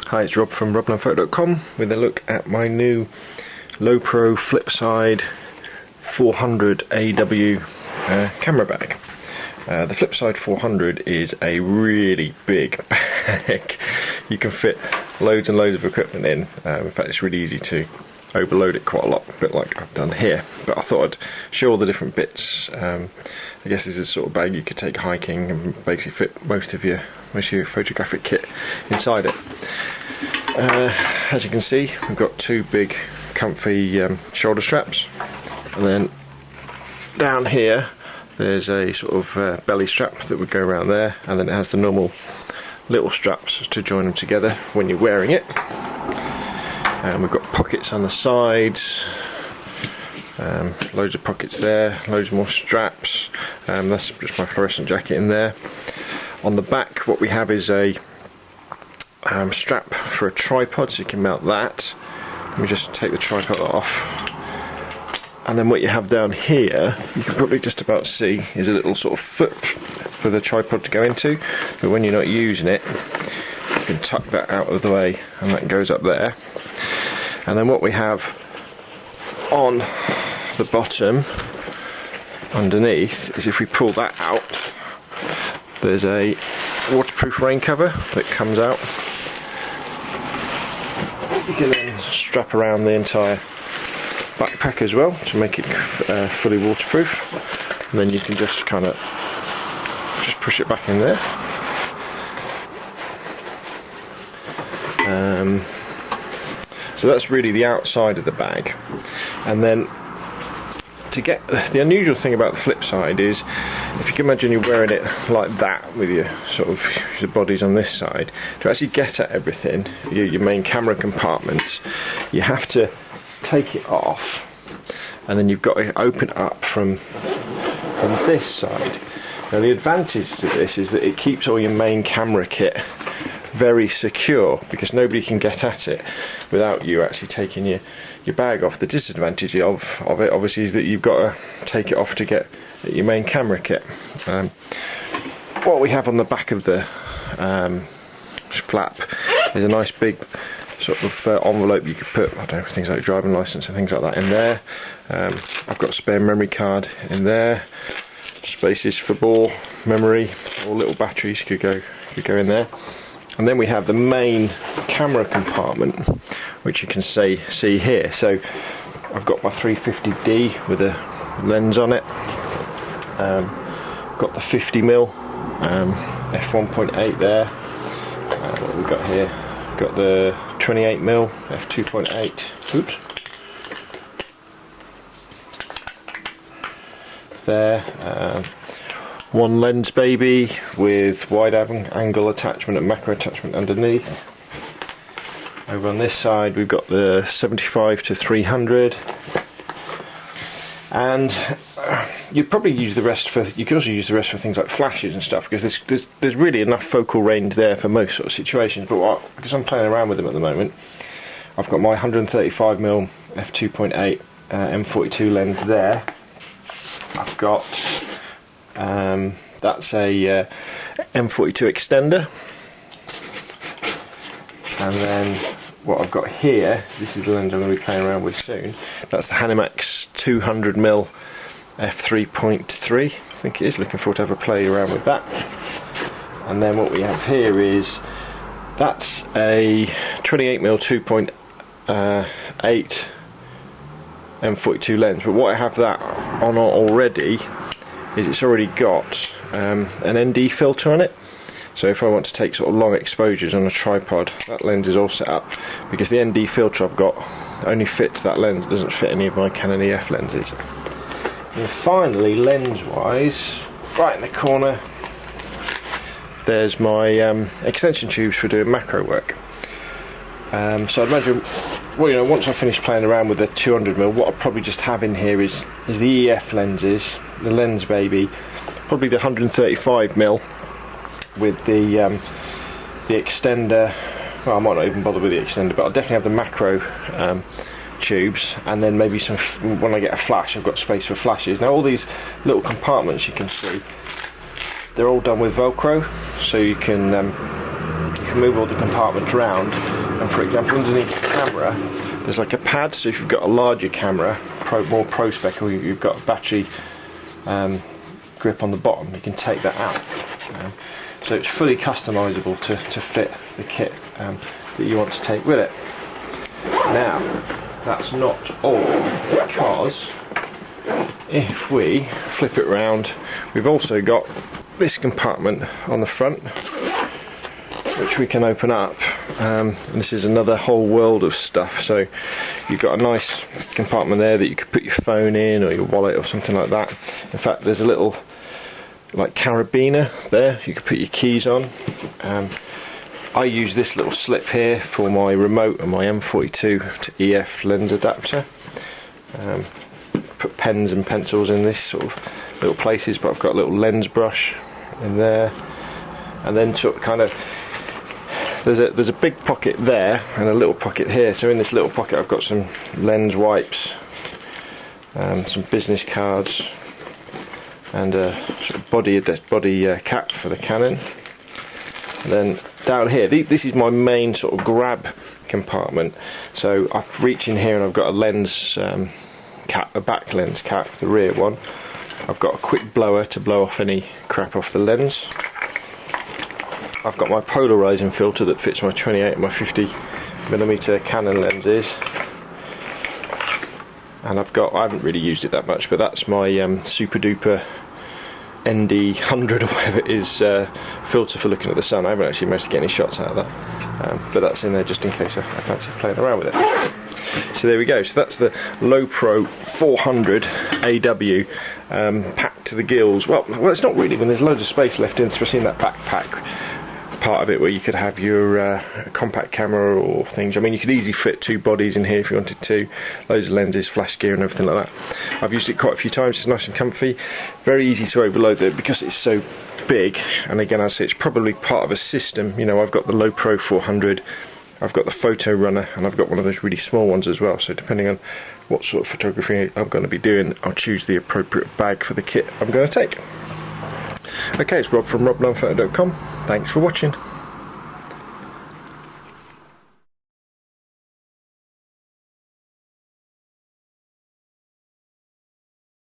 Hi, it's Rob from roblandphoto.com with a look at my new Lowepro Flipside 400 AW camera bag. The Flipside 400 is a really big bag. You can fit loads and loads of equipment in. In fact, it's really easy to overload it quite a lot, a bit like I've done here. But I thought I'd show all the different bits. I guess this is a sort of bag you could take hiking and basically fit most of your photographic kit inside it. As you can see, we've got two big comfy shoulder straps, and then down here there's a sort of belly strap that would go around there, and then it has the normal little straps to join them together when you're wearing it. And we've got pockets on the sides, loads of pockets there, loads more straps. That's just my fluorescent jacket in there. On the back, what we have is a strap for a tripod, so you can mount that. Let me just take the tripod off. And then what you have down here, you can probably just about see, is a little sort of foot for the tripod to go into. But when you're not using it, you can tuck that out of the way, and that goes up there. And then what we have on the bottom, underneath, is if we pull that out, there's a waterproof rain cover that comes out. You can then strap around the entire backpack as well to make it fully waterproof, and then you can just kind of just push it back in there. So that's really the outside of the bag. And then to get the unusual thing about the Flipside is, if you can imagine you're wearing it like that with your sort of your bodies on this side, to actually get at everything, your main camera compartments, you have to take it off, and then you've got to open up from this side. Now the advantage to this is that it keeps all your main camera kit very secure, because nobody can get at it without you actually taking your bag off. The disadvantage of it obviously is that you've got to take it off to get at your main camera kit. What we have on the back of the flap is a nice big sort of envelope you could put, I don't know, things like driving license and things like that in there. I've got a spare memory card in there, spaces for ball memory, or little batteries could go in there. And then we have the main camera compartment, which you can see here. So I've got my 350D with a lens on it. Got the 50mm f1.8 there. What have we got here? Got the 28mm f2.8. Oops. There. One lens baby with wide angle attachment and macro attachment underneath. Over on this side we've got the 75 to 300, and you'd probably use the rest for, you could also use the rest for things like flashes and stuff, because there's really enough focal range there for most sort of situations. But because I'm playing around with them at the moment, I've got my 135mm f2.8 M42 lens there. I've got that's a M42 extender, and then what I've got here, this is the lens I'm going to be playing around with soon, that's the Hanimax 200mm f3.3, I think it is. Looking forward to have a play around with that. And then what we have here is, that's a 28mm 2.8 M42 lens, but what I have that on already is it's already got an ND filter on it. So if I want to take sort of long exposures on a tripod, that lens is all set up, because the ND filter I've got only fits that lens, it doesn't fit any of my Canon EF lenses. And finally, lens wise, right in the corner, there's my extension tubes for doing macro work. So I'd imagine, well, you know, once I finish playing around with the 200mm, what I'll probably just have in here is the EF lenses, the lens baby, probably the 135mm with the extender. Well, I might not even bother with the extender, but I'll definitely have the macro tubes, and then maybe some, when I get a flash, I've got space for flashes. Now all these little compartments you can see, they're all done with Velcro, so you can move all the compartments around And for example, underneath the camera, there's like a pad, so if you've got a larger camera, more pro spec, or you've got a battery grip on the bottom, you can take that out. So it's fully customizable to fit the kit that you want to take with it. Now, that's not all, because if we flip it round, we've also got this compartment on the front, which we can open up, and this is another whole world of stuff. So you've got a nice compartment there that you could put your phone in, or your wallet, or something like that. In fact, there's a little like carabiner there you could put your keys on. I use this little slip here for my remote and my M42 to EF lens adapter. Put pens and pencils in this sort of little places, but I've got a little lens brush in there, and then sort of kind of there's a big pocket there and a little pocket here. So in this little pocket I've got some lens wipes, some business cards, and a sort of body cap for the Canon. And then down here, this is my main sort of grab compartment. So I reach in here and I've got a lens cap, a back lens cap, the rear one. I've got a quick blower to blow off any crap off the lens. I've got my polarizing filter that fits my 28 and my 50mm Canon lenses. And I haven't really used it that much, but that's my super duper ND100 or whatever it is filter for looking at the sun. I haven't actually managed to get any shots out of that, but that's in there just in case I fancy playing around with it. So there we go. So that's the Lowepro 400 AW packed to the gills. Well, it's not really, when there's loads of space left in, especially in that backpack part of it where you could have your compact camera or things. I mean, you could easily fit 2 bodies in here if you wanted to. Loads of lenses, flash gear and everything like that. I've used it quite a few times. It's nice and comfy. Very easy to overload it because it's so big. And again, I say it's probably part of a system. You know, I've got the Lowepro 400, I've got the Photo Runner, and I've got one of those really small ones as well. So depending on what sort of photography I'm going to be doing, I'll choose the appropriate bag for the kit I'm going to take. Okay, it's Rob from robnunphoto.com. Thanks for watching.